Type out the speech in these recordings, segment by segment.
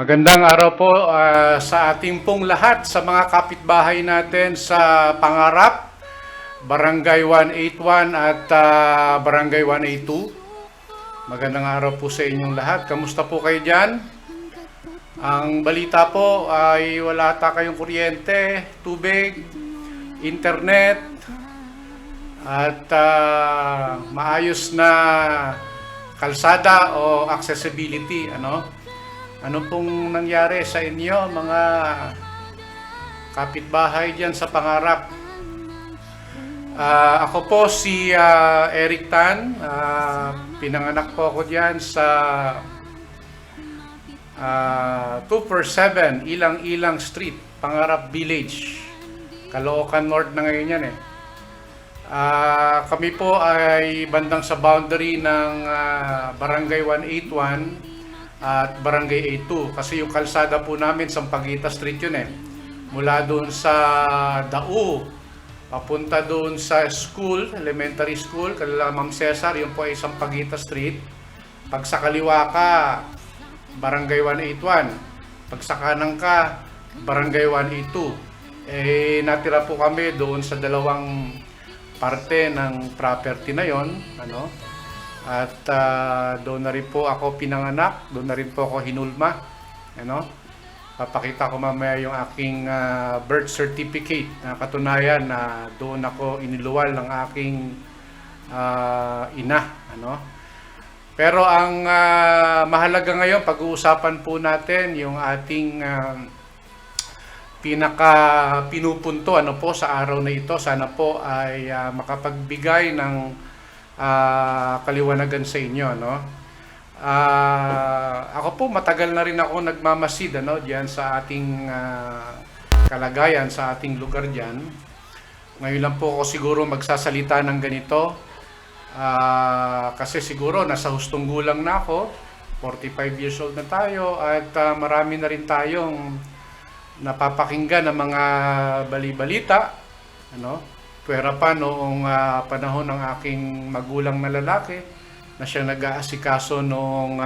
Magandang araw po sa ating pong lahat, sa mga kapitbahay natin sa Pangarap, Barangay 181 at Barangay 182. Magandang araw po sa inyong lahat. Kamusta po kayo dyan? Ang balita po ay wala ata kayong kuryente, tubig, internet, at maayos na kalsada o accessibility, Ano pong nangyari sa inyo, mga kapitbahay dyan sa Pangarap? Ako po si Eric Tan. Pinanganak po ako dyan sa 247 Ilang-Ilang Street, Pangarap Village. Caloocan North na ngayon yan eh. Kami po ay bandang sa boundary ng Barangay 181 at Barangay 82 kasi yung kalsada po namin Sampaguita Street yun eh. Mula doon sa Dao papunta doon sa school, elementary school, kala Ma'am Cesar, yun po ay Sampaguita Street. Pag sa kaliwa ka, Barangay 181. Pag sa kanan ka, Barangay 182. Natira po kami doon sa dalawang parte ng property na yon, At doon na rin po ako pinanganak, doon na rin po ako hinulma. Papakita ko mamaya yung aking birth certificate na katunayan na doon ako iniluwal ng aking ina. Pero ang mahalaga ngayon, pag-uusapan po natin yung ating pinaka pinupunto sa araw na ito. Sana po ay makapagbigay ng kaliwanagan sa inyo, ako po matagal na rin ako nagmamasid diyan sa ating kalagayan sa ating lugar diyan. Ngayon lang po ako siguro magsasalita ng ganito kasi siguro nasa hustong gulang na ako, 45 years old na tayo at marami na rin tayong napapakinggan ng mga bali-balita, Pwera pa noong panahon ng aking magulang na lalaki na siya nag-aasikaso noong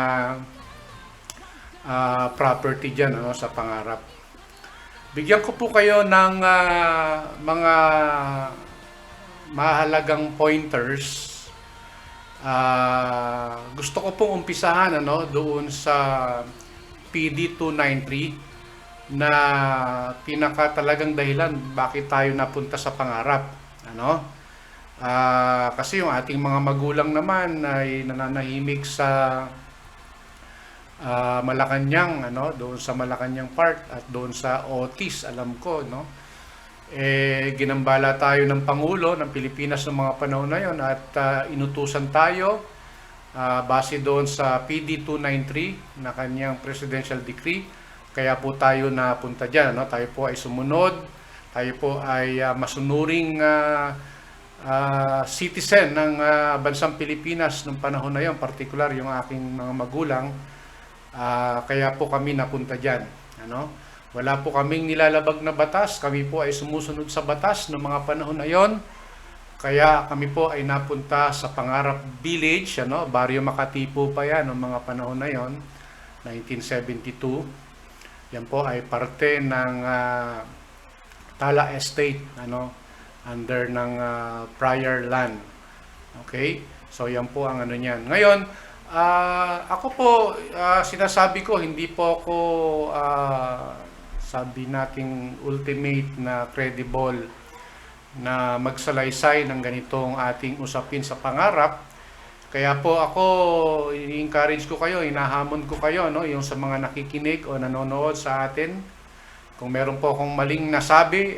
property dyan sa Pangarap. Bigyan ko po kayo ng mga mahalagang pointers. Gusto ko pong umpisahan doon sa PD 293 na pinaka talagang dahilan bakit tayo napunta sa Pangarap. Kasi yung ating mga magulang naman ay nananahimik sa Malacanang, doon sa Malacanang part at doon sa Otis, alam ko, ginambala tayo ng Pangulo ng Pilipinas ng mga panahon na yon at inutusan tayo base doon sa PD 293 na kanyang presidential decree. Kaya po tayo napunta dyan, tayo po ay sumunod. Tayo po ay masunuring citizen ng bansang Pilipinas noong panahon na yon, particular yung aking mga magulang. Kaya po kami napunta dyan. Wala po kaming nilalabag na batas, kami po ay sumusunod sa batas noong mga panahon na yon. Kaya kami po ay napunta sa Pangarap Village, Barrio Makati po pa yan noong mga panahon na yon, 1972. Yan po ay parte ng Tala Estate, under ng prior land. Okay? So yan po ang niyan. Ngayon, ako po sinasabi ko hindi po ako sabi nating ultimate na credible na magsalaysay ng ganitong ating usapin sa Pangarap. Kaya po ako i-encourage ko kayo, hinahamon ko kayo, yung sa mga nakikinig o nanonood sa atin. Kung meron po akong maling nasabi,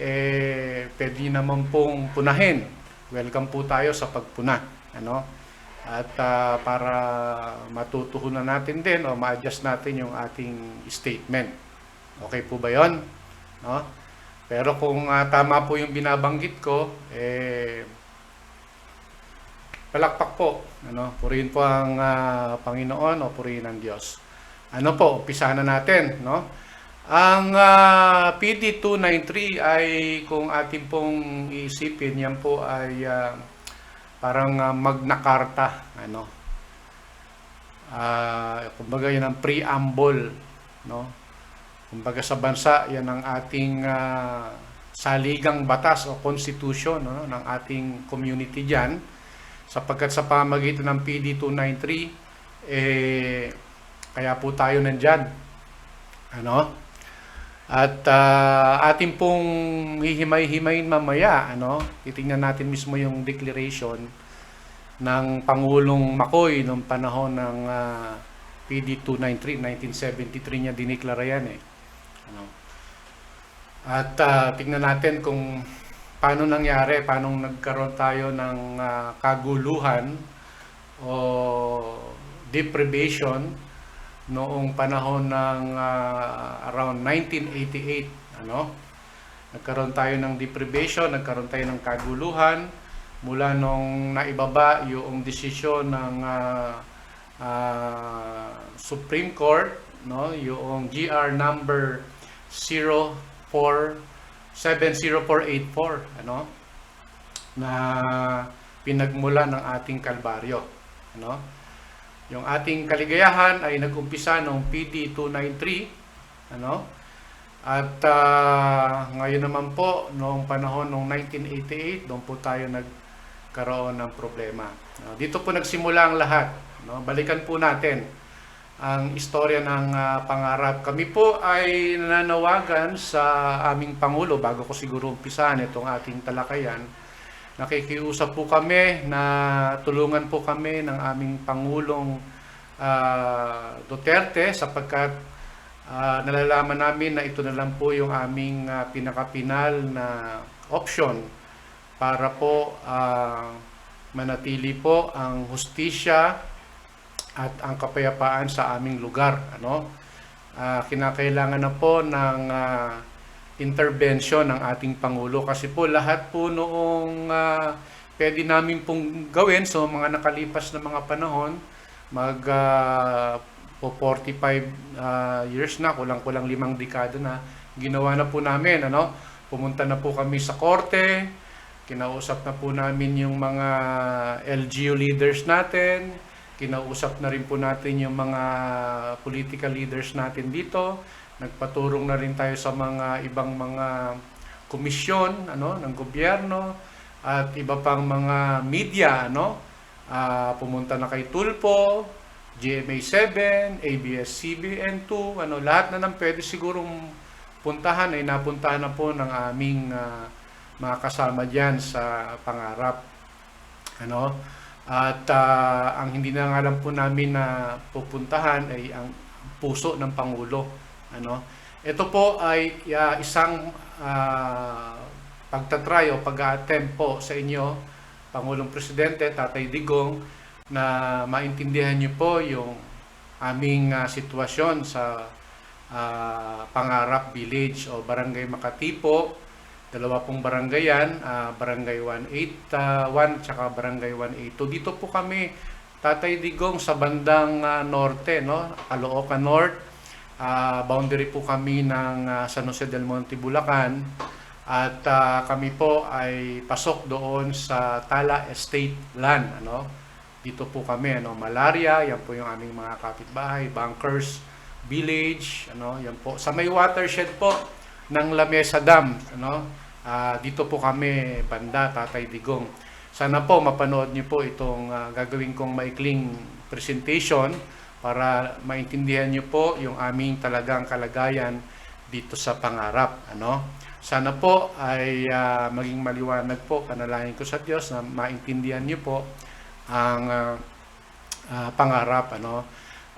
pwede naman pong punahin. Welcome po tayo sa pagpuna. At para matutuhunan natin din o ma-adjust natin yung ating statement. Okay po ba yun? Pero kung tama po yung binabanggit ko, palakpak po. Purihin po ang Panginoon o purihin ang Diyos. Umpisa na natin, Ang PD 293 ay kung ating pong iisipin, yan po ay parang Magna Carta, kumbaga yun ang preamble, Kumbaga sa bansa, yan ang ating saligang batas o constitution, no, ng ating community dyan. Sapagkat sa pamamagitan ng PD 293, kaya po tayo nandyan. Ano? At ating pong hihimay-himayin mamaya, titingnan natin mismo yung declaration ng Pangulong Macoy noong panahon ng PD 293, 1973 niya diniklara yan eh. At tingnan natin kung paano nangyari, paano nagkaroon tayo ng kaguluhan o deprivation noong panahon ng around 1988. Nagkaroon tayo ng deprivation, nagkaroon tayo ng kaguluhan mula nung naibaba yung desisyon ng Supreme Court, yung GR number 70484, na pinagmula ng ating kalbaryo. Yung ating kaligayahan ay nag-umpisa noong PD 293, at ngayon naman po, noong panahon ng 1988, doon po tayo nagkaroon ng problema. Dito po nagsimula ang lahat. Balikan po natin ang istorya ng pangarap. Kami po ay nananawagan sa aming Pangulo, bago ko siguro umpisahan itong ating talakayan. Nakikiusap po kami na tulungan po kami ng aming Pangulong Duterte, sapagkat nalalaman namin na ito na lang po yung aming pinakapinal na option para po manatili po ang hustisya at ang kapayapaan sa aming lugar. Kinakailangan na po ng intervention ng ating Pangulo, kasi po lahat po noong pwede namin pong gawin sa mga nakalipas na mga panahon, po 45 years na, kulang-kulang 5 dekada na, ginawa na po namin. Pumunta na po kami sa korte, kinausap na po namin yung mga LGU leaders natin, kinausap na rin po natin yung mga political leaders natin dito, nagpaturong na rin tayo sa mga ibang mga komisyon ng gobyerno at iba pang mga media. Pumunta na kay Tulpo, GMA7, ABS-CBN2, lahat na nang pwede sigurong puntahan ay napuntahan na po ng aming mga kasama diyan sa pangarap. At ang hindi na nga lang po namin na pupuntahan ay ang puso ng Pangulo. Ito po ay isang pagtatry o pag-attempt po sa inyo, Pangulong Presidente, Tatay Digong, na maintindihan niyo po yung aming sitwasyon sa Pangarap Village o Barangay Makati po. Dalawa pong barangay yan, Barangay 181 tsaka Barangay 182. Dito po kami, Tatay Digong, sa bandang norte, Caloocan North. Boundary po kami ng San Jose del Monte, Bulacan, at kami po ay pasok doon sa Tala Estate Land. Dito po kami, Malaria, yan po yung aming mga kapitbahay, Bunkers Village, yan po. Sa may watershed po ng La Mesa Dam, dito po kami, banda Tatay Digong. Sana po mapanood niyo po itong gagawin kong maikling presentation para maintindihan niyo po yung aming talagang kalagayan dito sa pangarap. Sana po ay maging maliwanag po, panalangin ko sa Diyos na maintindihan niyo po ang pangarap.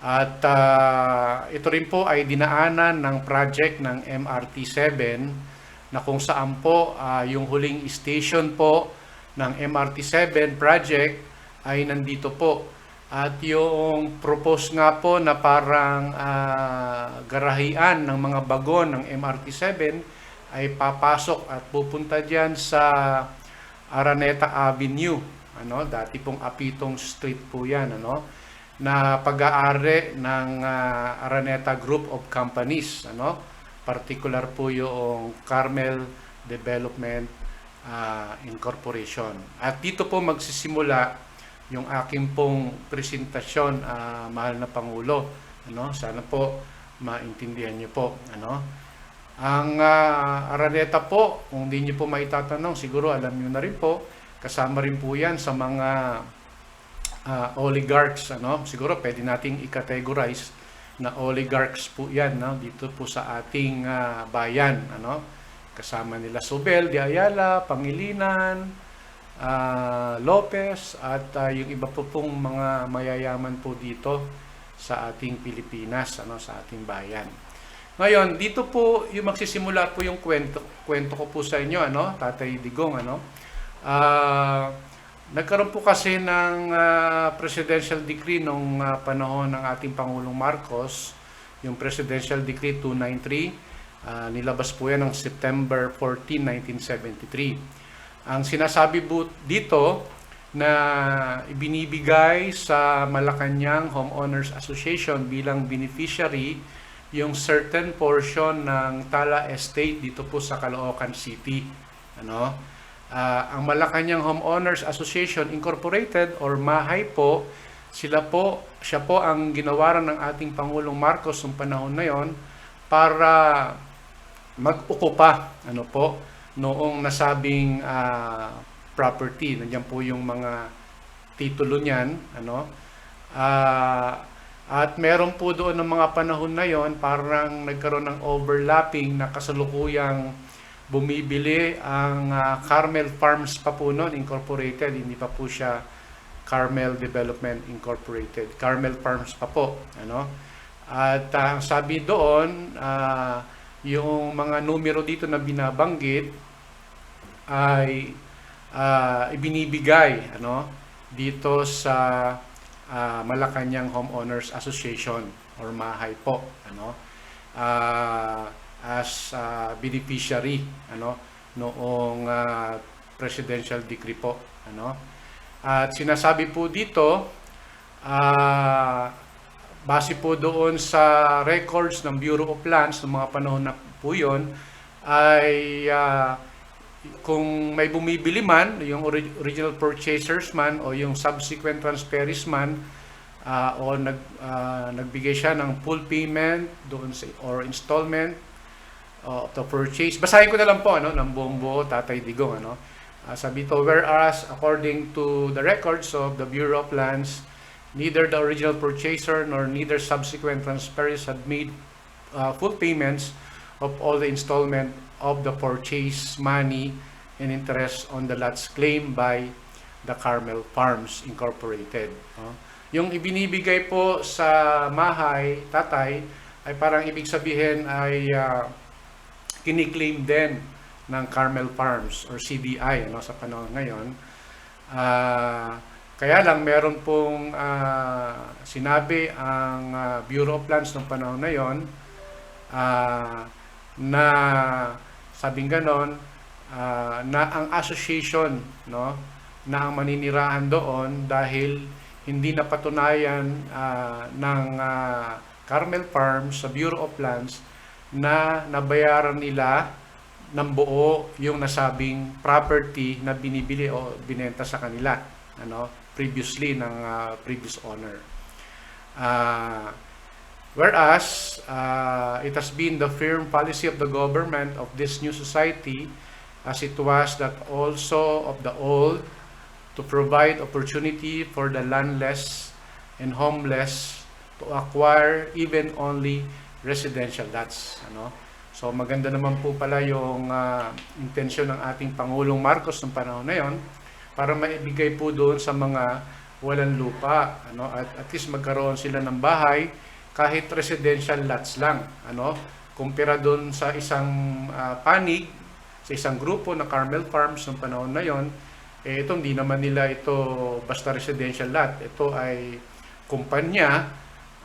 At ito rin po ay dinaanan ng project ng MRT7, na kung saan po yung huling station po ng MRT7 project ay nandito po. At yung propose nga po na parang garahian ng mga bagon ng MRT7 ay papasok at pupunta dyan sa Araneta Avenue. Dati pong Apitong Street po yan, na pag-aari ng Araneta Group of Companies. Particular po yung Carmel Development Incorporation. At dito po magsisimula yung aking pong presentasyon, mahal na Pangulo. Sana po maintindihan niyo po, ano. Ang Araneta po, kung di niyo po maitatanong, siguro alam niyo na rin po, kasama rin po yan sa mga oligarchs, ano. Siguro pwede nating i-categorize na oligarchs po yan, no, dito po sa ating bayan, ano. Kasama nila Sobel de Ayala, Pangilinan, Lopez, at yung iba po pong mga mayayaman po dito sa ating Pilipinas, ano, sa ating bayan. Ngayon, dito po yung magsisimula po yung kwento ko po sa inyo, ano, Tatay Digong, ano. Nagkaroon po kasi ng presidential decree nung panahon ng ating Pangulong Marcos, yung Presidential Decree 293, nilabas po yan ng September 14, 1973. Ang sinasabi po dito na ibinibigay sa Malacanang Homeowners Association bilang beneficiary yung certain portion ng Tala Estate dito po sa Caloocan City, ano. Ang Malacanang Homeowners Association Incorporated or MAHAY po, siya po ang ginawaran ng ating Pangulong Marcos noong panahon na yon para mag-ukupa, ano po, noong nasabing property. Nandiyan po yung mga titulo niyan, ano. At meron po doon ng mga panahon na yon, parang nagkaroon ng overlapping na kasalukuyang bumibili ang Carmel Farms pa po noon, Incorporated. Hindi pa po siya Carmel Development Incorporated. Carmel Farms pa po, ano. At ang sabi doon, yung mga numero dito na binabanggit ay ibinibigay, ano, dito sa Malacanang Homeowners Association or MAHAY po, ano, as beneficiary, ano, noong presidential decree po, ano. At sinasabi po dito, base po doon sa records ng Bureau of Lands ng mga panahon na po yun, ay kung may bumibili man, yung original purchasers man o yung subsequent transferees man, o nagbigay siya ng full payment doon sa, or installment of the purchase. Basahin ko na lang po, ano, ng buong buo, Tatay Digong, ano. Sabi to, whereas according to the records of the Bureau of Lands, neither the original purchaser nor neither subsequent transferees had made full payments of all the installment of the purchase money and interest on the lots claimed by the Carmel Farms Incorporated. Yung ibinibigay po sa MAHAY, Tatay, ay parang ibig sabihin ay kiniklaim din ng Carmel Farms or CDI, ano, sa panahon ngayon. Kaya lang meron pong sinabi ang Bureau of Lands ng panahon na yon, na sabing ganon, na ang association, no, na ang maninirahan doon dahil hindi napatunayan ng Carmel Farms sa Bureau of Lands na nabayaran nila ng buo yung nasabing property na binibili o binenta sa kanila, ano, previously ng previous owner. Whereas, it has been the firm policy of the government of this new society, as it was that also of the old, to provide opportunity for the landless and homeless to acquire even only residential lots, ano. So maganda naman po pala yung intensyon ng ating Pangulong Marcos ng panahon na yon para maibigay po doon sa mga walang lupa, ano, at least magkaroon sila ng bahay kahit residential lots lang, ano, kumpara doon sa isang panig, sa isang grupo na Carmel Farms ng panahon na yon. Ito hindi naman nila ito basta residential lot. Ito ay kumpanya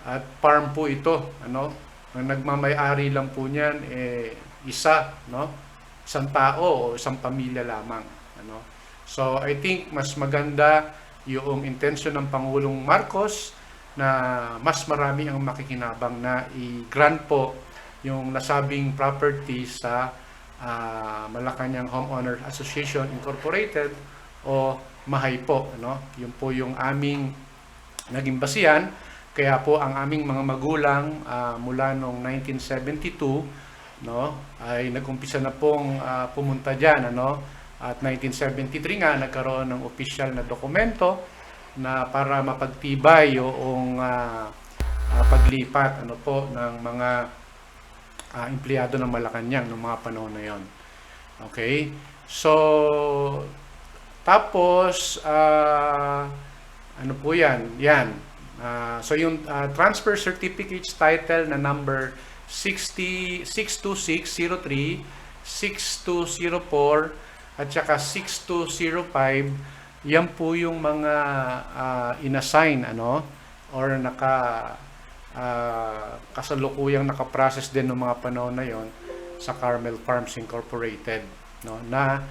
at farm po ito, ano. Ang nagmamay-ari lang po niyan isa, no, isang tao o isang pamilya lamang, ano. So I think mas maganda yung intensyon ng Pangulong Marcos na mas marami ang makikinabang na i-grant po yung nasabing property sa Malacanang Homeowners Association Incorporated o MAHAY po, ano. Yun po yung aming naging basihan. Kaya po ang aming mga magulang mula noong 1972, no, ay nag-umpisa na pong pumunta diyan, ano. At 1973 nga nagkaroon ng opisyal na dokumento na para mapagtibay yung paglipat ano po ng mga empleyado ng Malacanang noong mga panahon na yon. Okay? So tapos ano po yan? Yan. So yung transfer certificates title na number 62603, 6204 at saka 6205, yan po yung mga inassign ano or kasalukuyang nakaprocess din ng mga panahon na yon sa Carmel Farms Incorporated, no, na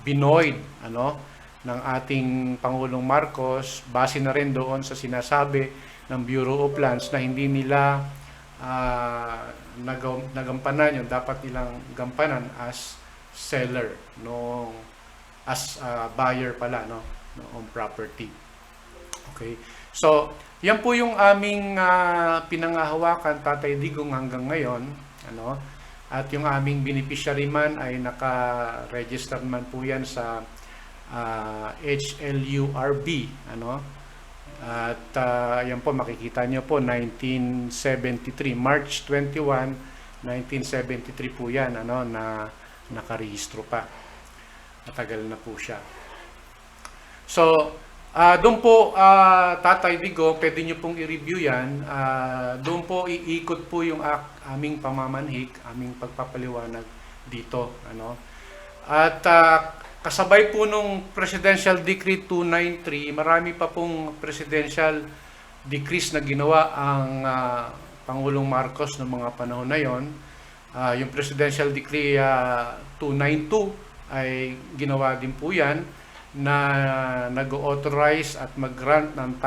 binoid ano ng ating Pangulong Marcos base na rin doon sa sinasabi ng Bureau of Lands na hindi nila nagampanan yung dapat nilang gampanan as seller no, as buyer pala no ng property. Okay, so yan po yung aming pinangahawakan, Tatay Digong, hanggang ngayon, ano, at yung aming beneficiary man ay naka-register man po yan sa HLURB, ano. At yan po makikita nyo po 1973, March 21, 1973 po yan, ano, na nakarehistro pa. Matagal na po siya. So doon po Tatay Digong, pwede nyo pong i-review yan. Doon po iikot po yung aming pamamanhik, aming pagpapaliwanag dito, ano. At kasabay po nung Presidential Decree 293, marami pa pong presidential decrees na ginawa ang Pangulong Marcos noong mga panahon na yon. Yung Presidential Decree 292 ay ginawa din po yan na nag-authorize at mag-grant ng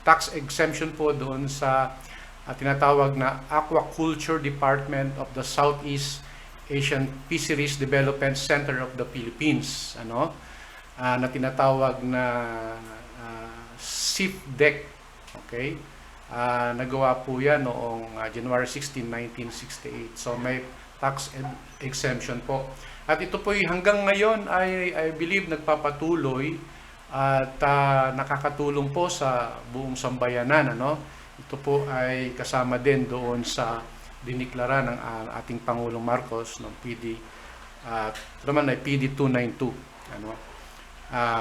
tax exemption po doon sa tinatawag na Aquaculture Department of the Southeast Asian Fisheries Development Center of the Philippines, ano, na tinatawag na SIFDEC. Okay? Nagawa po yan noong January 16, 1968. So may tax exemption po. At ito po hanggang ngayon ay I believe nagpapatuloy at nakakatulong po sa buong sambayanan, ano. Ito po ay kasama din doon sa diniklara ng ating Pangulong Marcos ng PD naman ay PD 292, ano.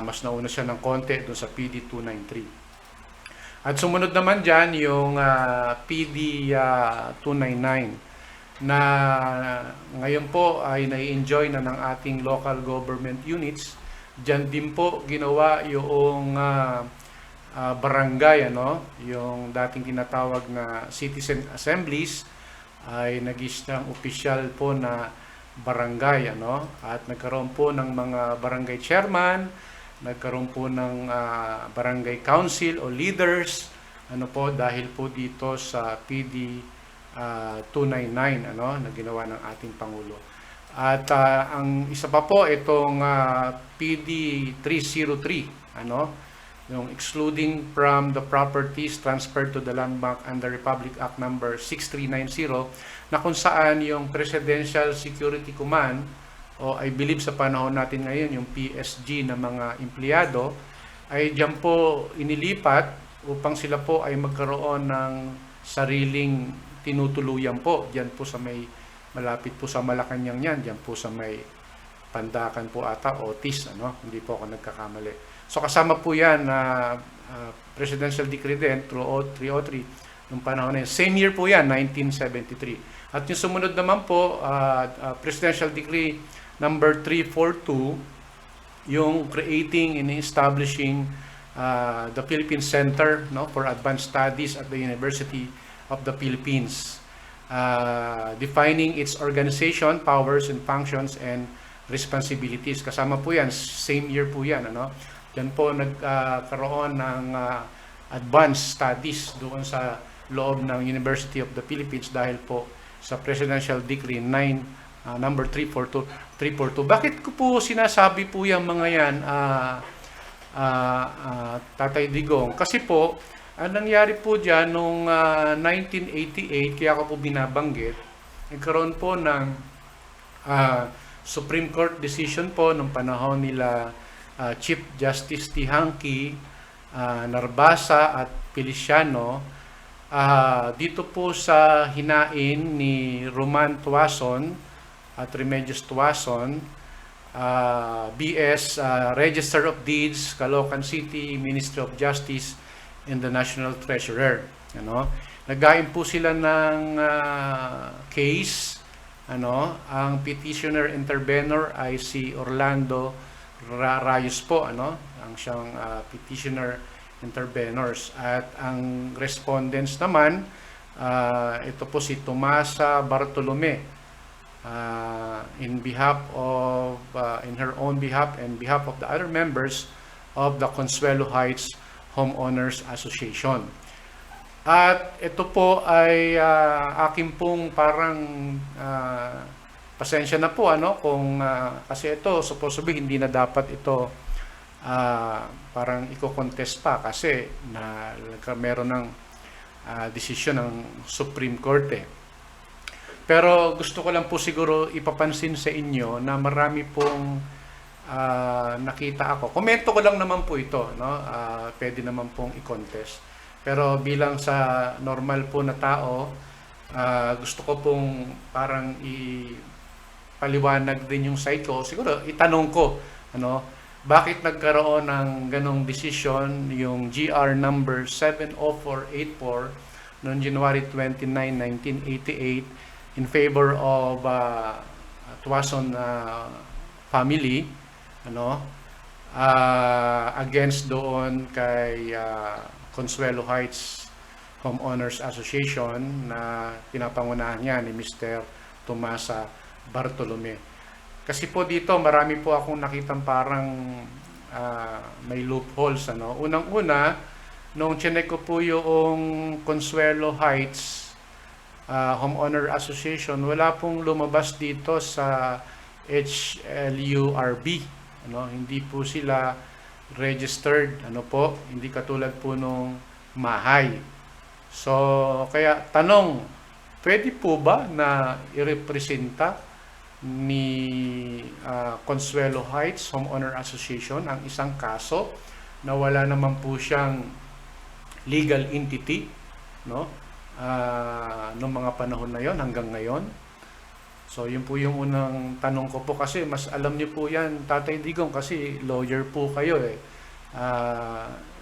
Mas nauna siya ng konti doon sa PD 293. At sumunod naman diyan yung PD 299 na ngayon po ay nai-enjoy na ng ating local government units. Diyan din po ginawa yung barangay, ano, yung dating tinatawag na citizen assemblies ay nag-isang opisyal po na barangay, ano, at nagkaroon po ng mga barangay chairman, nagkaroon po ng barangay council o leaders, ano po, dahil po dito sa PD 299, ano, na ginawa ng ating Pangulo. At ang isa pa po itong PD 303, ano, yung excluding from the properties transferred to the Land Bank under Republic Act number 6390, na kung saan yung Presidential Security Command o I believe sa panahon natin ngayon yung PSG na mga empleyado ay diyan po inilipat upang sila po ay magkaroon ng sariling tinutuluyan po diyan po sa may malapit po sa Malacanang yan, diyan po sa may Pandakan po ata, Otis, ano, hindi po ako nagkakamali. So kasama po yan na Presidential Decree din, 303, nung panahon na yun. Same year po yan, 1973. At yung sumunod naman po, Presidential Decree number 342, yung creating and establishing the Philippine Center, no, for Advanced Studies at the University of the Philippines. Defining its organization, powers and functions and responsibilities. Kasama po yan, same year po yan, ano. Yan po nagkaroon ng advanced studies doon sa loob ng University of the Philippines dahil po sa Presidential Decree number 342. Bakit ko po sinasabi po yung mga yan, Tatay Digong? Kasi po Ang nangyari po dyan, noong 1988, kaya ako po binabanggit, nagkaroon po ng Supreme Court decision po nung panahon nila Chief Justice Tihanki, Narbasa at Feliciano, dito po sa hinain ni Roman Tuason at Remedios Tuason, BS, Register of Deeds, Caloocan City, Ministry of Justice, and the National Treasurer. Naghain po sila ng case. Ang petitioner intervenor ay si Orlando Rayos po, ang siyang petitioner intervenors. At ang respondents naman, ito po si Tomasa Bartolome, in her own behalf and behalf of the other members of the Consuelo Heights Homeowners Association. At ito po ay akin pong parang pasensya na po kung kasi ito supposedly hindi na dapat ito parang i-contest pa kasi meron ng desisyon ng Supreme Court Pero gusto ko lang po siguro ipapansin sa inyo na marami pong nakita ako. Komento ko lang naman po ito, pwede naman pong i-contest. Pero bilang sa normal po na tao, gusto ko pong parang ipaliwanag din yung side ko. Siguro itanong ko, bakit nagkaroon ng ganong decision yung GR number 70484 noong January 29, 1988 in favor of Tuason family, against doon kay Consuelo Heights Homeowners Association na pinapangunahan niya ni Mr. Tomasa Bartolome. Kasi po dito marami po akong nakitang parang may loopholes. Unang-una, nung chinek ko po yung Consuelo Heights Homeowner Association, wala pong lumabas dito sa HLURB. Hindi po sila registered, hindi katulad po nung Mahay. So, kaya tanong, pwede po ba na irepresenta ni Consuelo Heights Homeowner Association ang isang kaso na wala naman po siyang legal entity, noong mga panahon na yon hanggang ngayon? So, yun po yung unang tanong ko po kasi mas alam niyo po yan, Tatay Digong, kasi lawyer po kayo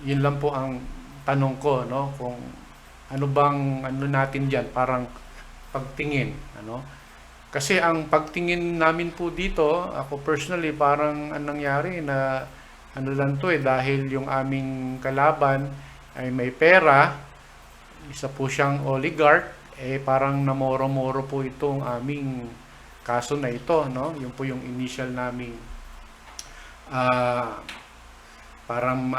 yun lang po ang tanong ko, kung ano bang natin diyan, parang pagtingin, Kasi ang pagtingin namin po dito, ako personally, parang anong nangyari na lang to dahil yung aming kalaban ay may pera, isa po siyang oligarch, parang namoro-moro po itong aming kaso na ito, Yung po yung initial naming parang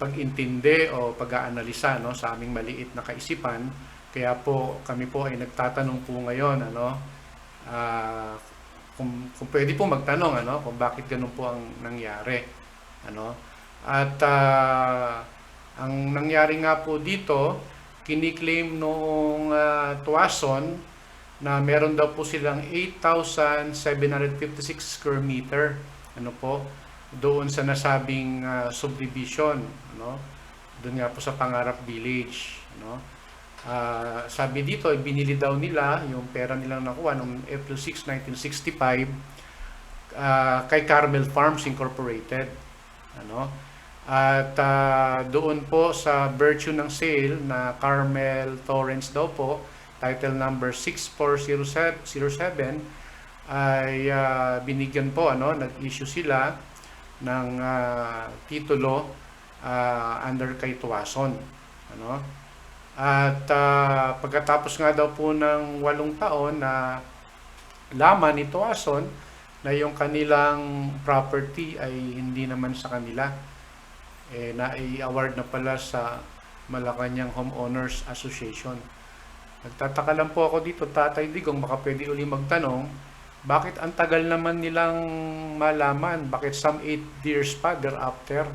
pag-intindi o pag-aanalisa sa aming maliit na kaisipan. Kaya po kami po ay nagtatanong po ngayon kung pwede po magtanong kung bakit ganun po ang nangyari. At ang nangyari nga po dito, kiniklaim noong Tuason na meron daw po silang 8,756 square meter doon sa nasabing subdivision, doon nga po sa Pangarap Village, sabi dito, binili daw nila yung pera nilang nakuha noong April 6, 1965 kay Carmel Farms Incorporated, at doon po sa virtue ng sale na Carmel Torrents daw po, title number 6407, ay binigyan po, nag-issue sila ng titulo under kay Tuason. At pagkatapos nga daw po ng 8 taon na laman ni Tuason na yung kanilang property ay hindi naman sa kanila, na-award na pala sa Malacanang Homeowners Association. Nagtataka lang po ako dito, Tatay Digong, baka pwede uli magtanong, bakit ang tagal naman nilang malaman? Bakit some 8 years pa thereafter?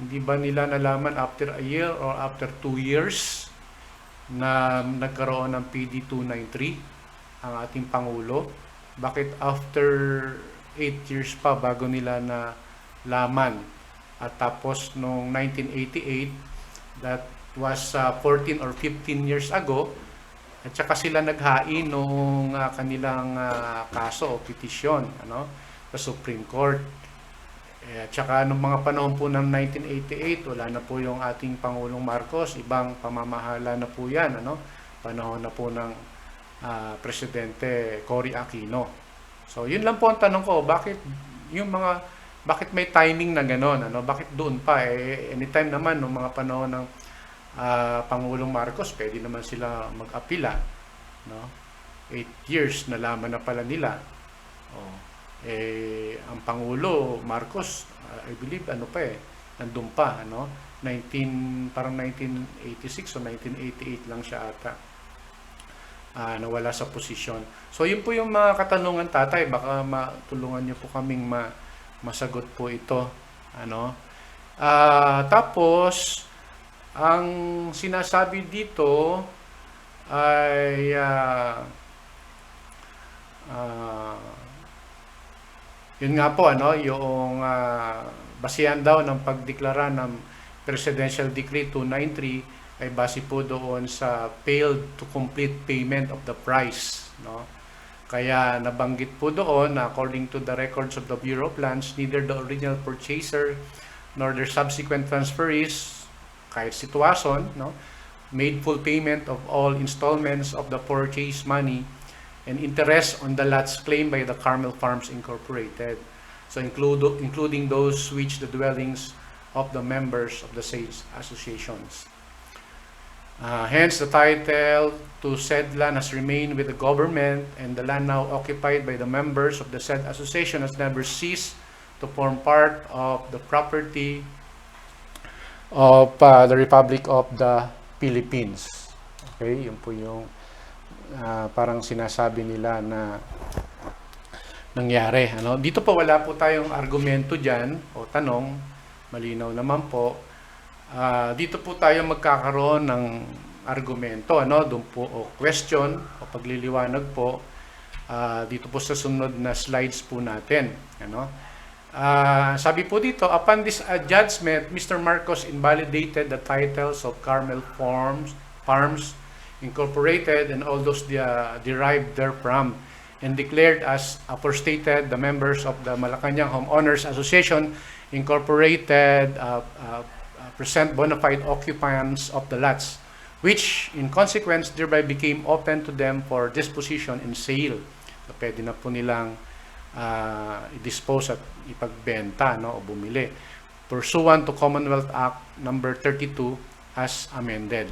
Hindi ba nila nalaman after a year or after 2 years na nagkaroon ng PD 293 ang ating Pangulo? Bakit after 8 years pa bago nila na laman? At tapos noong 1988, that was 14 or 15 years ago, at saka sila naghain nung kanilang kaso o petisyon sa Supreme Court. At saka nung mga panahon po ng 1988, wala na po yung ating Pangulong Marcos, ibang pamamahala na po yan, panahon na po ng Presidente Cory Aquino. So yun lang po ang tanong ko, bakit may timing na gano'n, bakit doon pa, anytime naman nung mga panahon ng Pangulong Marcos, pwede naman sila mag-apila, 8 years nalaman na pala nila. Ang Pangulo Marcos, I believe nandun pa, parang 1986 o 1988 lang siya ata nawala sa posisyon. So yun po yung mga katanungan, tatay, baka matulungan niyo po kaming masagot po ito, tapos ang sinasabi dito ay yun nga po, yung basihan daw ng pagdeklara ng Presidential Decree 293 ay base po doon sa failed to complete payment of the price, Kaya nabanggit po doon na according to the records of the Bureau of Lands, neither the original purchaser nor their subsequent transferees, kahit sitwasyon, made full payment of all installments of the purchase money and interest on the lots claimed by the Carmel Farms Incorporated. So including those which the dwellings of the members of the said associations. Hence, the title to said land has remained with the government, and the land now occupied by the members of the said association has never ceased to form part of the property of the Republic of the Philippines. Okay, yun po yung parang sinasabi nila na nangyari. Dito po wala po tayong argumento dyan o tanong, malinaw naman po. Dito po tayo magkakaroon ng argumento, doon po o question o pagliliwanag po dito po sa sunod na slides po natin. Sabi po dito, upon this judgment, Mr. Marcos invalidated the titles of Carmel Farms Incorporated and all those derived therefrom, and declared as apostated the members of the Malacanang Homeowners Association Incorporated present bona fide occupants of the lots, which in consequence thereby became open to them for disposition and sale. So pwede na po nilang i-dispose at ipagbenta o bumili pursuant to Commonwealth Act number 32 as amended.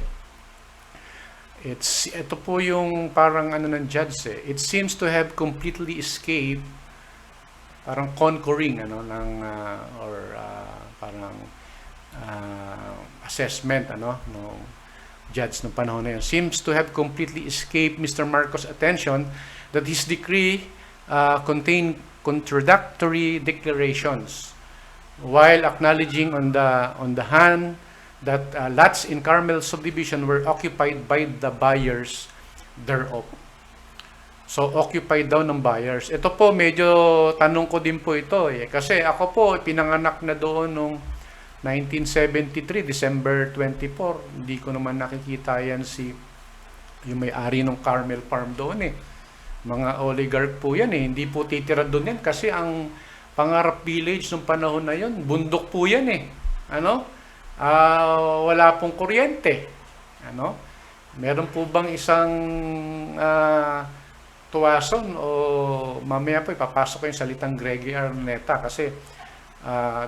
Ito po yung parang ng judge it seems to have completely escaped parang concurring parang assessment no judge ng panahon na yun, seems to have completely escaped Mr. Marcos' attention that his decree contained contradictory declarations while acknowledging on the hand that lots in Carmel subdivision were occupied by the buyers thereof. So, occupied daw ng buyers. Ito po, medyo tanong ko din po ito kasi ako po, pinanganak na doon nung 1973, December 24. Hindi ko naman nakikita yan yung may-ari ng Carmel Farm doon Mga oligarch po yan Hindi po titira doon yan kasi ang Pangarap Village nung panahon na yun, bundok po yan wala pong kuryente. Meron po bang isang tuwason o mamaya po ipapasok ko yung salitang Greggy Araneta kasi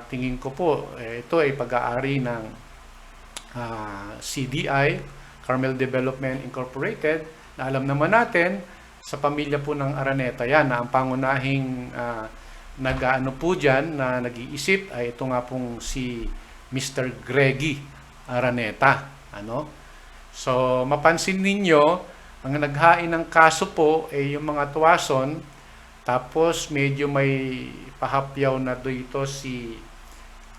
tingin ko po ito ay pag-aari ng CDI, Carmel Development Incorporated, na alam naman natin sa pamilya po ng Araneta yan na ang pangunahing nag-ano po dyan na nag-iisip ay ito nga pong si Mr. Greggy Araneta. So mapansin ninyo ang naghain ng kaso po ay yung mga tuwason, tapos medyo may pahapyaw na dito si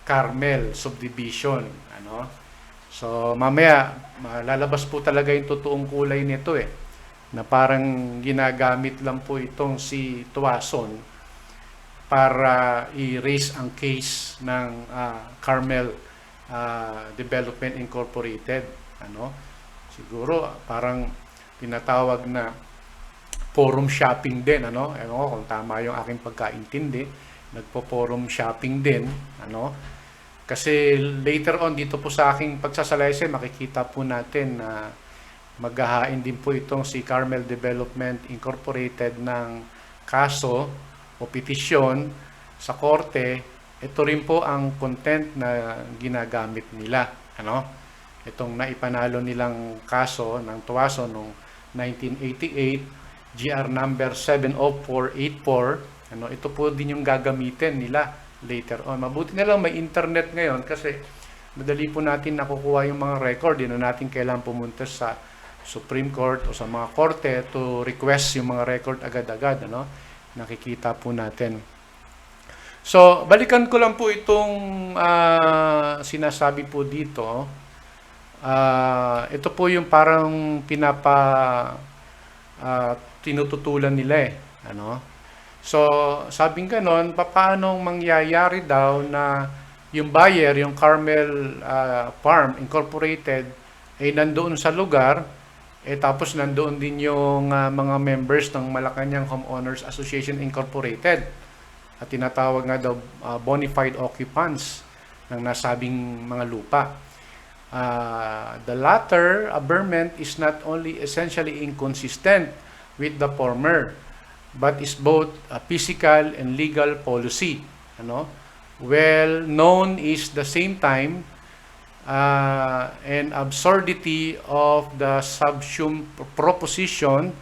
Carmel Subdivision. Ano? So mamaya lalabas po talaga yung totoong kulay nito na parang ginagamit lang po itong si Tuason para i-raise ang case ng Carmel Development Incorporated. Ano? Siguro parang tinatawag na forum shopping din, ano? Ewan ko kung tama yung aking pagkaintindi. Nagpo-forum shopping din, ano? Kasi later on dito po sa aking pagsasalaysa, makikita po natin na maghahain din po itong si Carmel Development Incorporated ng kaso o petisyon sa korte. Ito rin po ang content na ginagamit nila, ano? Itong naipanalo nilang kaso ng Tuason noong 1988, GR number 70484, ano, ito po din yung gagamitin nila later on. Mabuti na lang may internet ngayon kasi madali po natin nakukuha yung mga record. Hindi na natin kailangan pumunta sa Supreme Court o sa mga korte to request yung mga record agad-agad, ano? Nakikita po natin. So, balikan ko lang po itong sinasabi po dito. Ito po yung parang tinututulan nila ano. So, sabing ganon, paano mangyayari daw na yung buyer, yung Carmel Farm Incorporated, ay nandoon sa lugar, tapos nandoon din yung mga members ng Malacanang Homeowners Association Incorporated. At tinatawag nga daw bona fide occupants ng nasabing mga lupa. The latter aberment is not only essentially inconsistent with the former, but is both a physical and legal policy. Ano? Well known is the same time an absurdity of the subsumed proposition,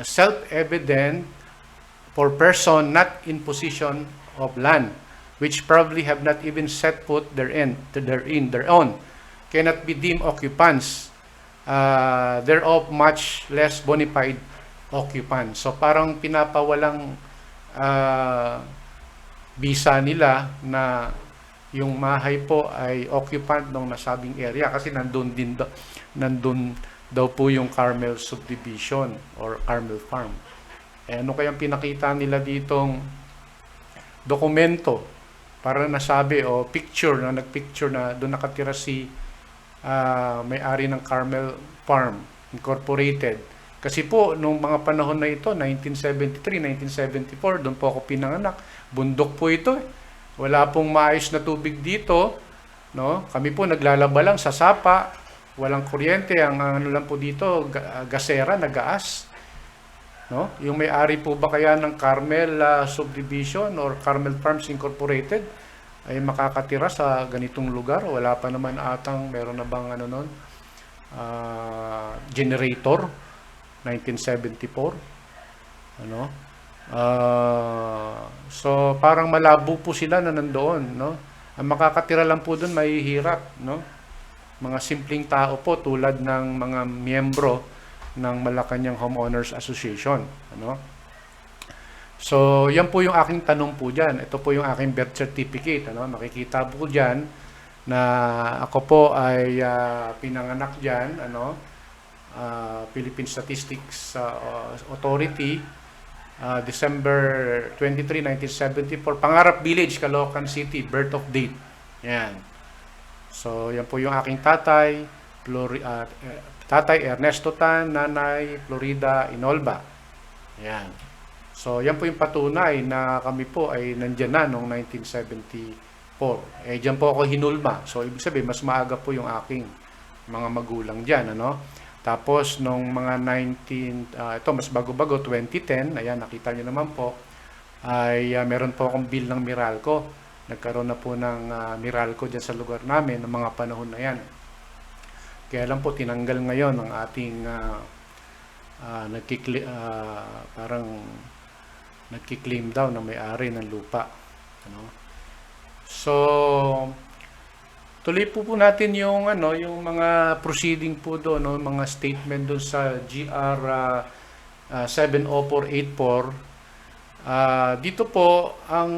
self-evident for person not in possession of land, which probably have not even set foot therein, their own, cannot be deemed occupants, thereof much less bona fide occupants. So parang pinapawalang visa nila na yung mahay po ay occupant ng nasabing area kasi nandun daw po yung Carmel Subdivision or Carmel Farm. Ano kayang pinakita nila ditong dokumento para nasabi o picture na nagpicture na doon nakatira si may-ari ng Carmel Farm Incorporated. Kasi po, nung mga panahon na ito, 1973, 1974, doon po ako pinanganak. Bundok po ito. Wala pong maayos na tubig dito. No? Kami po naglalaba lang sa sapa. Walang kuryente. Ang ano lang po dito, gasera, nagaas. No? Yung may-ari po ba kaya ng Carmel Subdivision or Carmel Farms Incorporated ay makakatira sa ganitong lugar? Wala pa naman atang, meron na bang ano nun? Generator? 1974. Ano? So parang malabo po sila na nandoon, no? Ang makakatira lang po doon mahihirap, no? Mga simpleng tao po tulad ng mga miyembro ng Malacanang Homeowners Association, ano? So yan po yung aking tanong po diyan. Ito po yung aking birth certificate, ano? Makikita po diyan na ako po ay pinanganak diyan, ano? Philippine Statistics Authority, December 23, 1974, Pangarap Village, Caloocan City, birth of date. Yan. So, yan po yung aking tatay, Tatay Ernesto Tan, Nanay Florida Inolba. Yan. So, yan po yung patunay na kami po ay nandyan na noong 1974. Diyan po ako hinulma. So, ibig sabihin, mas maaga po yung aking mga magulang dyan, ano? Tapos, nung mga ito, mas bago-bago, 2010, ayan, nakita nyo naman po, ay meron po akong bill ng Meralco. Nagkaroon na po ng Meralco dyan sa lugar namin ng mga panahon na yan. Kaya lang po, tinanggal ngayon ang ating parang nagkiklaim daw na may-ari ng lupa. Ano? So, tuloy po natin yung yung mga proceeding po doon, no, mga statement doon sa GR 70484. Dito po ang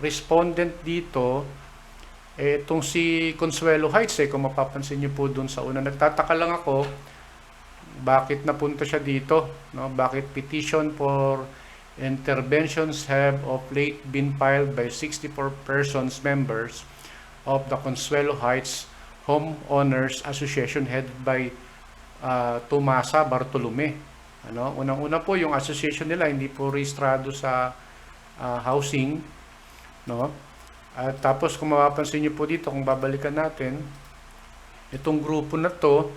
respondent dito, itong si Consuelo Heights, kung mapapansin niyo po dun sa una. Nagtataka lang ako, bakit napunta siya dito? No? Bakit petition for interventions have of late been filed by 64 persons members of the Consuelo Heights Homeowners Association headed by Tomasa Bartolome. Ano? Unang-una po yung association nila hindi po rehistrado sa housing, no? At tapos kung mapapansin niyo po dito, kung babalikan natin, itong grupo na to,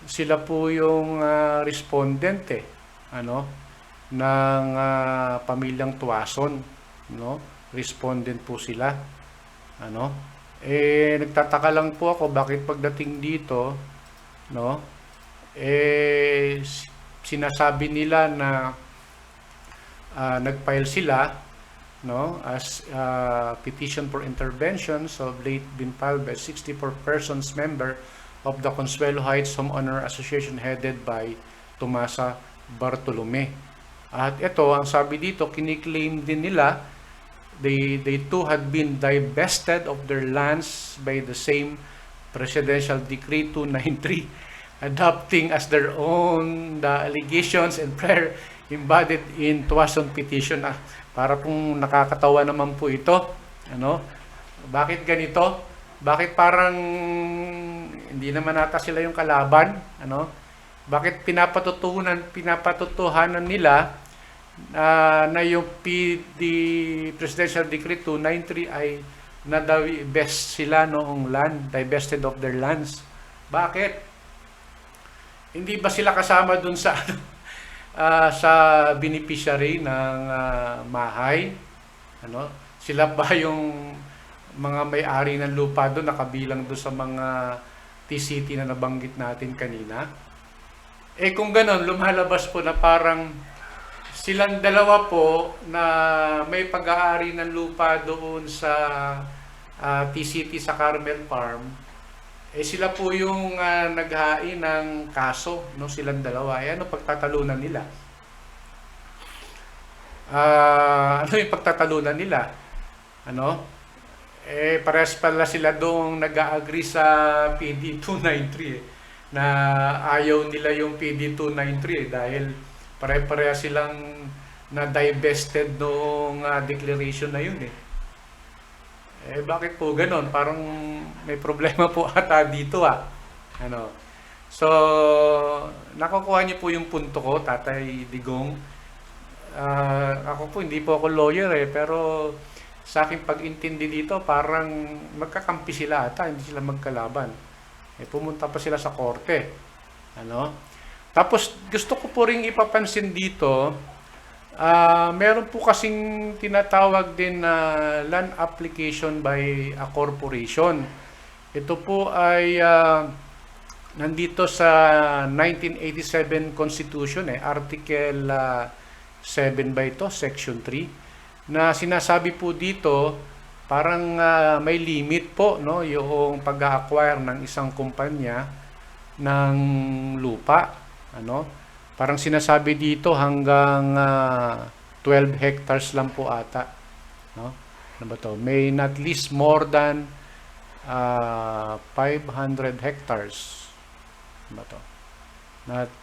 sila po yung respondent ano, ng pamilyang Tuason, no? Respondent po sila, ano? Nagtataka lang po ako bakit pagdating dito, no? Sinasabi nila na nag-file sila, no, as petition for interventions of late been filed by 64 persons member of the Consuelo Heights Homeowner Association headed by Tomasa Bartolome. At ito, ang sabi dito, kiniklaim din nila they too had been divested of their lands by the same Presidential Decree 293, adopting as their own the allegations and prayer embodied in Tuason petition. Para pong nakakatawa naman po ito. Ano? Bakit ganito? Bakit parang hindi naman ata sila yung kalaban? Ano? Bakit pinapatutuhanan nila na yung Presidential Decree 293 ay na-divest sila noong land, divested of their lands? Bakit? Hindi ba sila kasama dun sa sa beneficiary ng Mahay? Ano? Sila ba yung mga may-ari ng lupa doon, nakabilang doon sa mga TCT na nabanggit natin kanina? Kung ganon, lumalabas po na parang silang dalawa po na may pag-aari ng lupa doon sa TCT sa Carmel Farm, sila po yung naghain ng kaso, no? Silang dalawa. Ano pagtatalunan nila? Ano yung pagtatalunan nila? Ano? Parehas pala sila doong nag-agree sa PD 293 na ayaw nila yung PD 293 dahil pare-pareha silang na-divested noong declaration na yun bakit po ganon? Parang may problema po ata dito Ano? So, nakukuha niyo po yung punto ko, Tatay Digong. Ako po, hindi po ako lawyer pero sa aking pag-intindi dito, parang magkakampi sila ata, hindi sila magkalaban. Pumunta pa sila sa korte. Ano? Tapos, gusto ko po ring ipapansin dito, meron po kasing tinatawag din na land application by a corporation. Ito po ay nandito sa 1987 Constitution, Article 7 ba ito, Section 3, na sinasabi po dito, parang may limit po, no, yung pag-acquire ng isang kumpanya ng lupa. Ano? Parang sinasabi dito hanggang 12 hectares lang po ata. No? Ano ba to? May not least more than 500 hectares. Ano ba to? Not,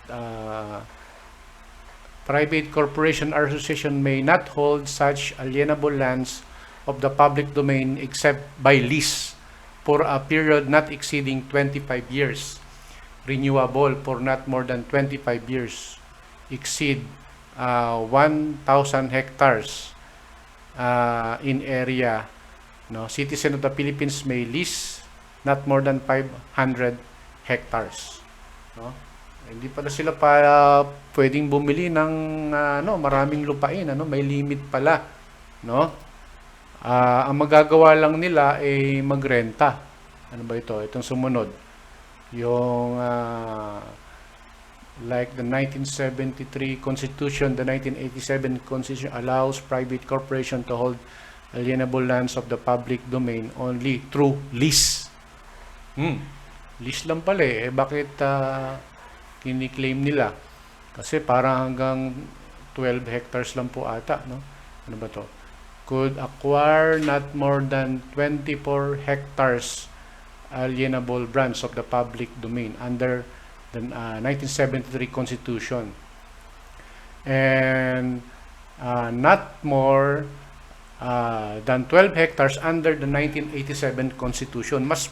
private corporation or association may not hold such alienable lands of the public domain except by lease for a period not exceeding 25 years. Renewable for not more than 25 years, exceed 1,000 hectares in area. No, citizen of the Philippines may lease not more than 500 hectares. No? Hindi pala sila pwedeng bumili ng maraming lupain. May limit pala. No? Ang magagawa lang nila ay magrenta. Ano ba ito? Itong sumunod. Yung like the 1973 Constitution, the 1987 Constitution allows private corporation to hold alienable lands of the public domain only through lease. Lease lang pala bakit kiniklaim nila? Kasi parang hanggang 12 hectares lang po ata, no? Ano ba to? could acquire not more than 24 hectares alienable branch of the public domain under the 1973 Constitution, and not more than 12 hectares under the 1987 Constitution. Mas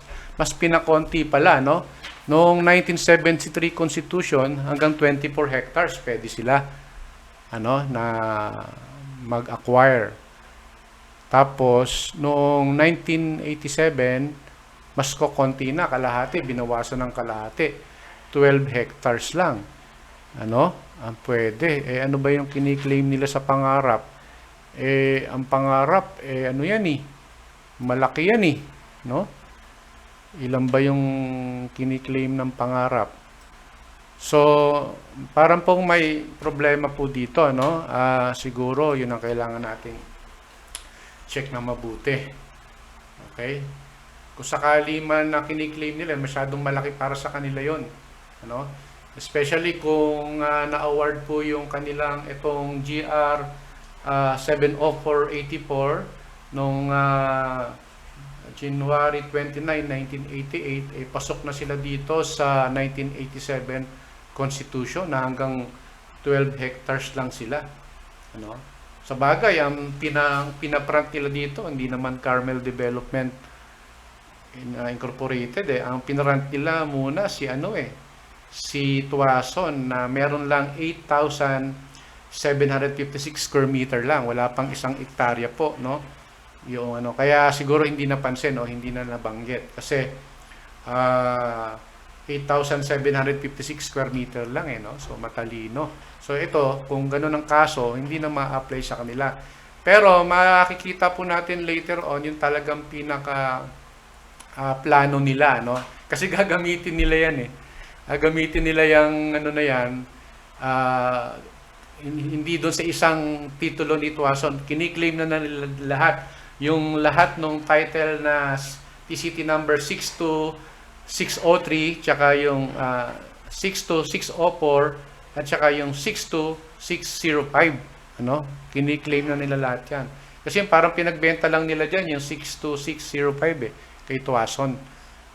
pinakonti pala, no? Noong 1973 Constitution, hanggang 24 hectares pwede sila na mag-acquire. Tapos noong 1987, mas kokonti na, kalahati, binawasan ng kalahati. 12 hectares lang. Ang pwede. Ano ba yung kiniklaim nila sa pangarap? Ang pangarap, ano yan malaki yan no? Ilan ba yung kiniklaim ng pangarap? So, parang pong may problema po dito, no? Siguro, yun ang kailangan nating check na mabuti. Okay? Kung sakali man na kiniklaim nila, masyadong malaki para sa kanila yon, Especially kung na-award po yung kanilang itong GR 70484 noong January 29, 1988, pasok na sila dito sa 1987 Constitution na hanggang 12 hectares lang sila. Sa bagay, ang pinaprant nila dito, hindi naman Carmel Development Incorporated. Ang pinarant nila muna si Tuason na meron lang 8,756 square meter lang. Wala pang 1 hektarya po, no? Yung kaya siguro hindi napansin o hindi na nabanggit kasi 8,756 square meter lang no? So matalino. So ito, kung gano'n ang kaso, hindi na ma-apply sa kanila. Pero makikita po natin later on yung talagang pinaka plano nila, no? Kasi gagamitin nila yan Gagamitin nila yung na yan, hindi doon sa isang titulo ni Tuason. Kiniklaim na nila lahat. Yung lahat ng title na TCT number 62603, tsaka yung 62604, at tsaka yung 62605. Kiniklaim na nila lahat yan. Kasi parang pinagbenta lang nila dyan yung 62605 kay Tuason.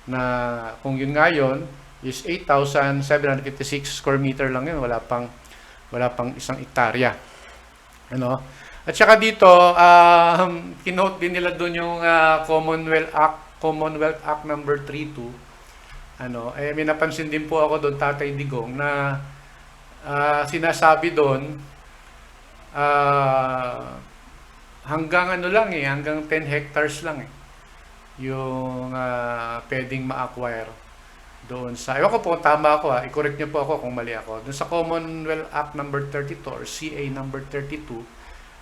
Na kung yun nga yun, is 8,756 square meter lang yun. Wala pang 1 hektarya. At saka dito, kinote din nila doon yung Commonwealth Act number 32. May napansin din po ako doon, Tatay Digong, na sinasabi doon hanggang hanggang 10 hectares lang yung pwedeng ma-acquire doon sa, ewan ko po kung tama ako i-correct niyo po ako kung mali ako. Doon sa Commonwealth Act number 32 or CA number 32,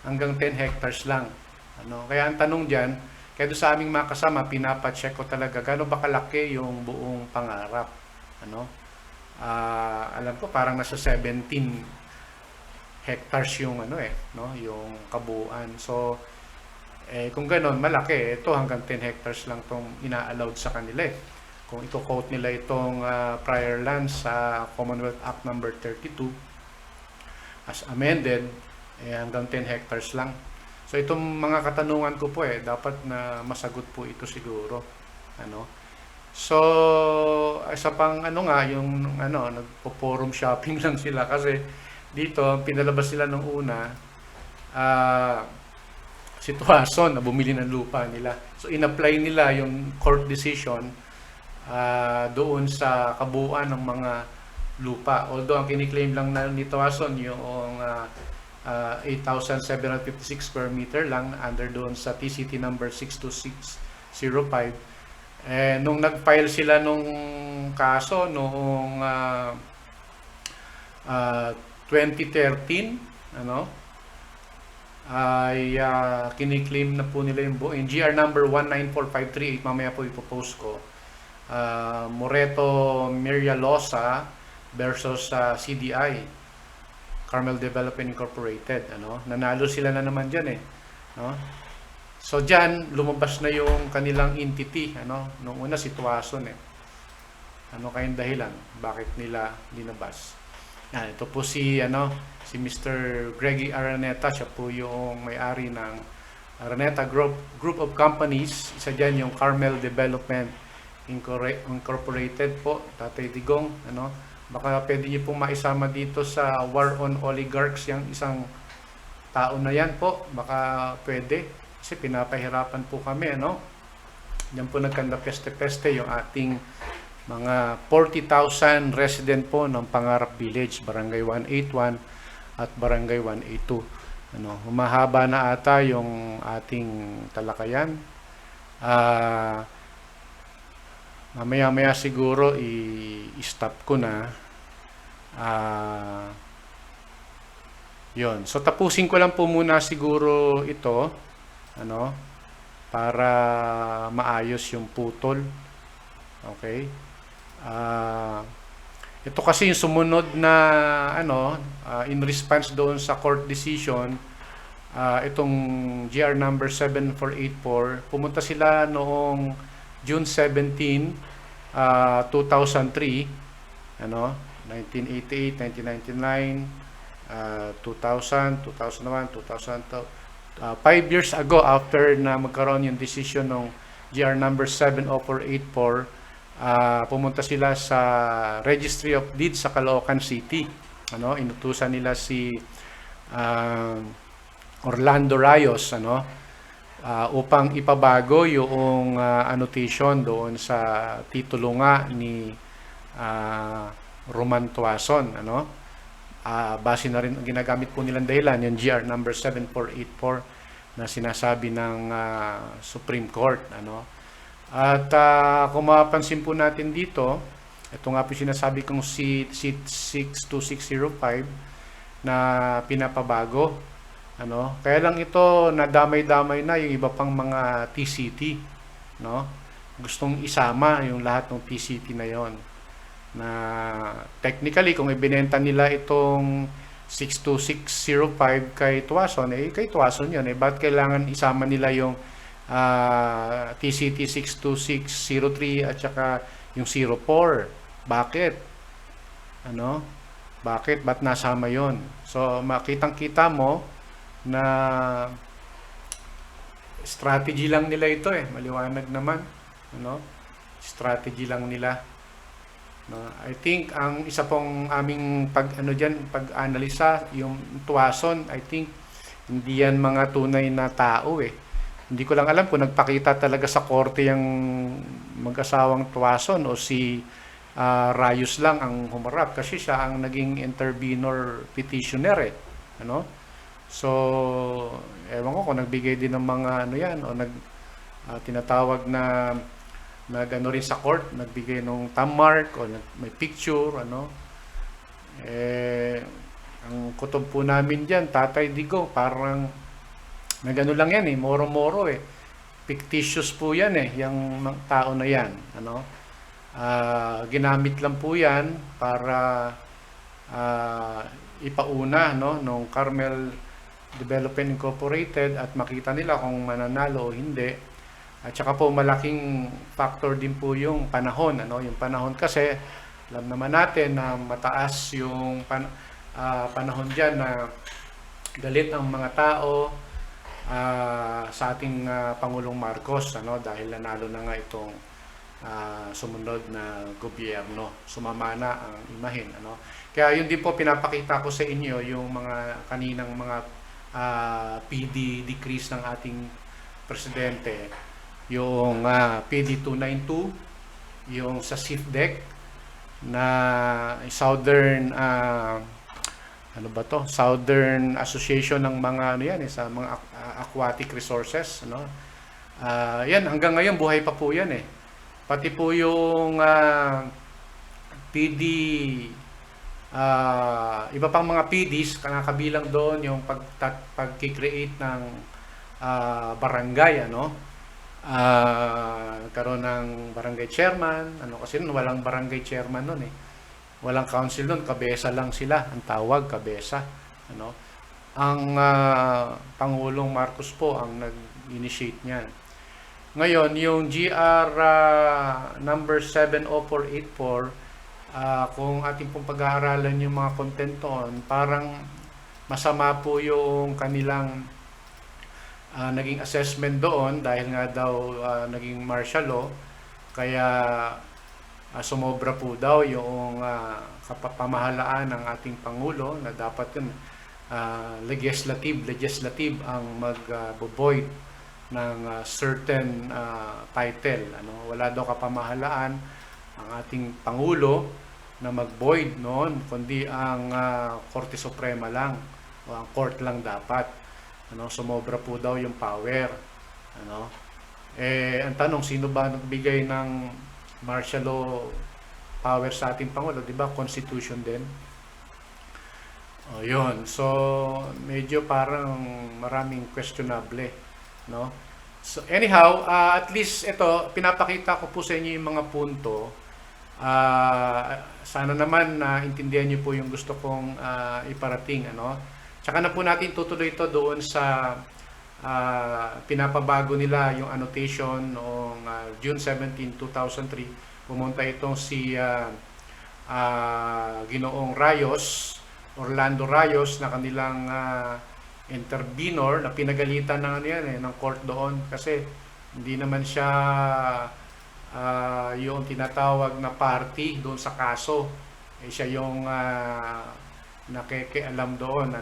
hanggang 10 hectares lang. Kaya ang tanong diyan, kaya doon sa aming mga kasama, pinapacheck ko talaga gaano ba kalaki yung buong pangarap. Alam ko parang nasa 17 hectares yung yung kabuuan. So kung ganoon malaki, ito hanggang 10 hectares lang tong ina-allowed sa kanila Kung ito-quote nila itong prior lands sa Commonwealth Act number 32 as amended, hanggang 10 hectares lang. So itong mga katanungan ko po dapat na masagot po ito siguro. So isa pang yung nagpo-forum shopping lang sila kasi dito pinalabas sila nung una si Tuason na bumili ng lupa nila. So in-apply nila yung court decision doon sa kabuuan ng mga lupa. Although ang kiniklaim lang ni Tuason yung 8,756 square meter lang under doon sa TCT number 62605. Nung nag-file sila nung kaso noong 2013, ay kiniklaim na po nila yung buo. Yung GR number 194538, mamaya po ipopost ko. Moreto Mirialosa versus CDI. Carmel Development Incorporated, nanalo sila na naman diyan So diyan lumabas na yung kanilang entity, nung una si Tuason kayong dahilan bakit nila linabas. Ito po si Mr. Greggy Araneta, siya po yung may-ari ng Araneta Group of Companies, isa dyan yung Carmel Development Incorporated po, Tatay Digong, ano, baka pwede niyo pong maisama dito sa War on Oligarchs, yung isang tao na yan po, baka pwede, kasi pinapahirapan po kami, ano. Yan po nagkanda peste-peste yung ating mga 40,000 resident po ng Pangarap Village, Barangay 181 at Barangay 182. Ano, humahaba na ata yung ating talakayan. Mamaya-maya siguro i-stop ko na. Yun. So tapusin ko lang po muna siguro ito, ano, para maayos yung putol. Okay? Ito kasi yung sumunod na ano, in response doon sa court decision, itong GR number 7484, pumunta sila noong June 17, 2003, ano, 1988, 1999, 2000, 2001, 2002. 5 years ago after na magkaroon yung decision ng GR number 70484, pumunta sila sa Registry of Deeds sa Caloocan City. Ano, inutusan nila si Orlando Rayos, ano, upang ipabago yung annotation doon sa titulo nga ni Roman Tuason, ano. Base na rin ang ginagamit po nilang dahilan, yung GR number 7484 na sinasabi ng Supreme Court, ano. At kung mapapansin po natin dito, ito nga po sinasabi kong seat 62605 na pinapabago, ano. Kaya lang ito nadamay-damay na yung iba pang mga TCT, no. Gustong isama yung lahat ng TCT na yon, na technically kung ibinenta nila itong 62605 kay Tuason, kay Tuason yun, ba't kailangan isama nila yung TCT 62603 at saka yung 04? Bakit? Ano? Bakit? Ba't nasama yon? So makitang-kita mo na strategy lang nila ito, maliwanag naman, ano? Strategy lang nila. I think ang isa pong aming pag-analisa yung Tuason, I think hindi yan mga tunay na tao. Hindi ko lang alam kung nagpakita talaga sa korte yung mag-asawang Tuason o si Rayos lang ang humarap, kasi siya ang naging intervenor petitioner, ano. So ewan ko kung nagbigay din ng mga ano yan, o tinatawag na nag-ano rin sa court, nagbigay ng thumb mark o may picture, ano. Ang kutob po namin diyan, Tatay Digong, parang nagano lang yan, moro-moro, fictitious po yan, yung tao na yan, ano. Ginamit lang po yan para ipauna, no, nung Carmel Development Incorporated at makita nila kung mananalo o hindi. At saka po malaking factor din po yung panahon, ano. Yung panahon kasi alam naman natin na mataas yung panahon diyan na galit ang mga tao sa ating Pangulong Marcos, ano, dahil nanalo na nga itong sumunod na gobyerno. Sumama na ang imahen, ano. Kaya yun din po pinapakita ko sa inyo yung mga kaninang mga PD decrease ng ating presidente. Yung PD 292, yung sa SIFDEC na Southern ano ba to? Southern Association ng mga ano yan, sa mga aquatic resources, ano. Yan hanggang ngayon buhay pa po yan, Pati po yung PD iba pang mga PDs kabilang doon yung pag-create ng barangay, ano. Karoon ng barangay chairman, ano, kasi walang barangay chairman noon, walang council noon, kabesa lang sila, ang tawag kabesa, ano. Ang Pangulong Marcos po ang nag-initiate niyan. Ngayon yung GR number 70484, kung ating pong pag-aaralan yung mga content doon, parang masama po yung kanilang naging assessment doon dahil nga daw naging martial law, kaya sumobra po daw yung kapapamahalaan ng ating Pangulo na dapat yun legislative ang mag-void ng certain title. Wala daw kapamahalaan ang ating Pangulo na mag-void noon, kundi ang Korte Suprema lang o ang court lang dapat. Sumobra po daw yung power. Ang tanong, sino ba nagbigay ng martial law power sa ating Pangulo? Diba Constitution din? Yun. So, medyo parang maraming questionable, no? So, anyhow, at least ito, pinapakita ko po sa inyo yung mga punto. Sana naman intindihan niyo po yung gusto kong iparating, Tsaka na po natin tutuloy ito doon sa pinapabago nila yung annotation noong June 17, 2003. Pumunta itong si Ginoong Rayos, Orlando Rayos, na kanilang intervenor na pinagalitan ng ng court doon kasi hindi naman siya yung tinatawag na party doon sa kaso. Siya yung nakikialam doon,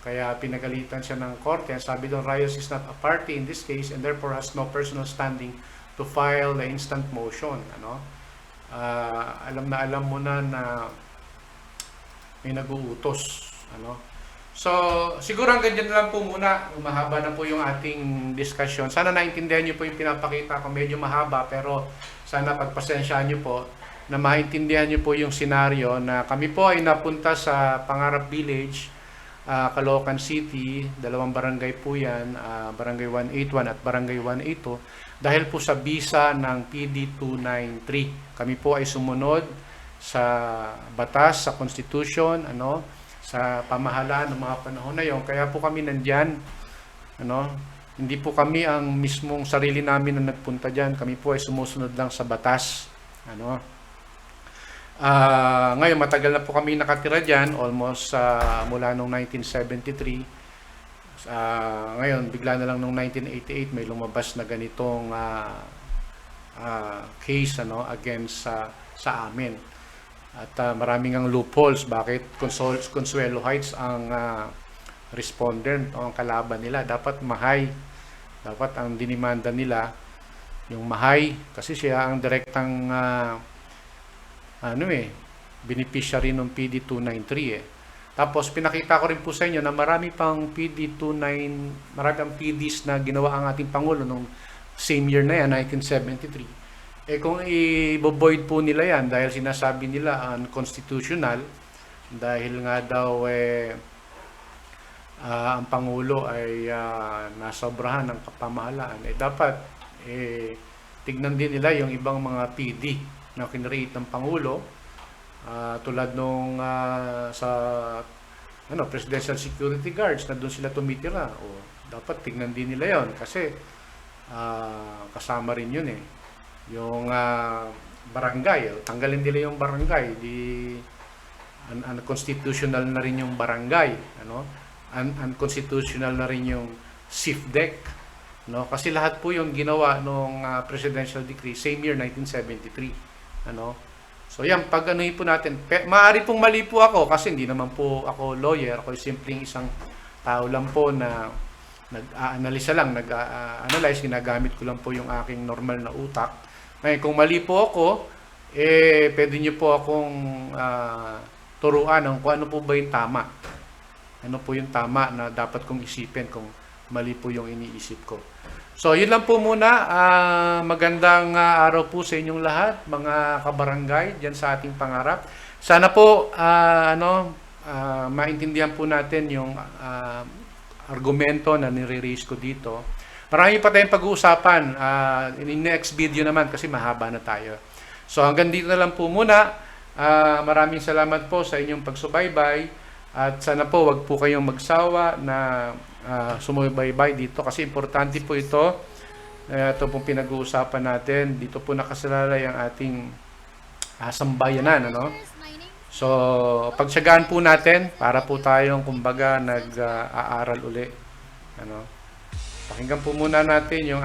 Kaya pinagalitan siya ng korte. Sabi doon, Rayos is not a party in this case and therefore has no personal standing to file the instant motion, alam na alam mo na may nag-uutos, So, siguro hanggang dyan lang po muna. Mahaba na po yung ating discussion. Sana naintindihan niyo po yung pinapakita ko. Medyo mahaba, pero sana pagpasensyaan niyo po na maintindihan niyo po yung senaryo na kami po ay napunta sa Pangarap Village, Caloocan City. Dalawang barangay po yan, Barangay 181 at Barangay 182, dahil po sa bisa ng PD 293. Kami po ay sumunod sa batas, sa Constitution, sa pamahalaan ng mga panahon na yon. Kaya po kami nandyan, hindi po kami ang mismong sarili namin na nagpunta dyan. Kami po ay sumusunod lang sa batas, ngayon matagal na po kami nakatira dyan, almost mula noong 1973. Ngayon bigla na lang noong 1988 may lumabas na ganitong case against sa amin. At maraming ang loopholes. Bakit Consuelo Heights ang respondent o ang kalaban nila? Dapat Mahay. Dapat ang dinimanda nila yung Mahay kasi siya ang direktang beneficiary ng PD 293. Tapos pinakita ko rin po sa inyo na marami pang marami pang PDs na ginawa ang ating Pangulo nung same year na yan, 1973. Kung i-void po nila yan dahil sinasabi nila unconstitutional, dahil nga daw ang Pangulo ay nasobrahan ng kapamahalaan, dapat tignan din nila yung ibang mga PD na kinreate ng Pangulo, tulad nung sa Presidential Security Guards na doon sila tumitira. Dapat tignan din nila yon kasi kasama rin yun yung barangay. Tanggalin nila yung barangay, unconstitutional na rin yung barangay, unconstitutional na rin yung SIFDEC, kasi lahat po yung ginawa nung presidential decree same year 1973, so yan, pag po natin, maaari pong mali po ako kasi hindi naman po ako lawyer, ako simpleng isang tao lang po na nag-a-analyze lang, nag-a-analyze, ginagamit ko lang po yung aking normal na utak. Ngayon, kung mali po ako, pwede nyo po akong turuan kung ano po ba yung tama. Ano po yung tama na dapat kong isipin kung mali po yung iniisip ko. So, yun lang po muna. Magandang araw po sa inyong lahat, mga kabarangay, dyan sa ating Pangarap. Sana po, maintindihan po natin yung argumento na nire-raise ko dito. Marami pa tayong pag-uusapan in next video naman kasi mahaba na tayo. So hanggang dito na lang po muna. Maraming salamat po sa inyong pagsubaybay at sana po wag po kayong magsawa na sumubaybay dito kasi importante po ito. Ito pong pinag-uusapan natin. Dito po nakasalalay ang ating sambayanan. So pagtiyagaan po natin para po tayong kumbaga nag-aaral uli. Pakinggan po muna natin yung